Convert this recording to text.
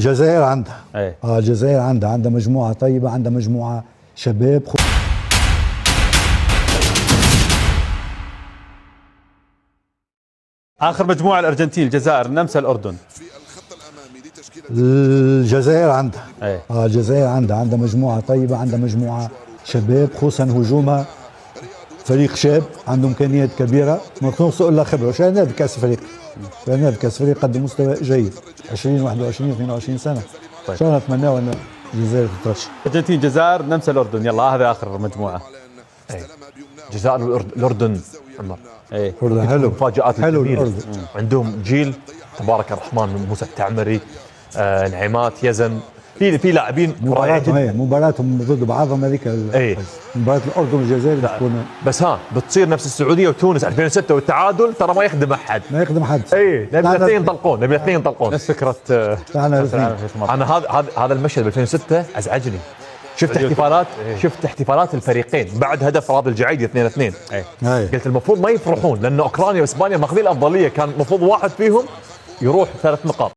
الجزائر عندها ايه الجزائر عندها مجموعة طيبة، عندها مجموعة شباب. اخر مجموعه الارجنتين، الجزائر، النمسا، الاردن. الجزائر عندها ايه الجزائر عندها مجموعة طيبة، عندها مجموعة شباب، خصوصا هجومها فريق شاب عنده امكانيات كبيره، ما تنقص الا خبره. شاهدنا نادي كاس فريق، شاهدنا نادي كاس فريق قدم مستوى جيد 20 21 22 سنه. طيب. ان شاء الله نتمناو ان الجزائر تترشح. الارجنتين، الجزائر، النمسا، الاردن. يلا هذا اخر مجموعه. ايه. الجزائر الاردن عمر. ايه حلو مفاجآت حلو جميلة. الأردن. عندهم جيل تبارك الرحمن، موسى التعمري، نعيمات، يزن، في لاعبين رائعين. مباراتهم ضد بعضهم هذيك ايه. مباراه الاردن والجزائر بتكون بس بتصير نفس السعوديه وتونس 2006 والتعادل، ترى ما يخدم احد. ما يخدم حد. ايه، نبي الاثنين ينطلقون، نبي الاثنين ينطلقون. نفس فكره انا هذا المشهد ب 2006 ازعجني. شفت احتفالات الفريقين بعد هدف راضي الجعيدي 2-2. قلت المفروض ما يفرحون، لانه اوكرانيا واسبانيا ماخذين الافضليه، كان المفروض واحد فيهم يروح 3 نقاط.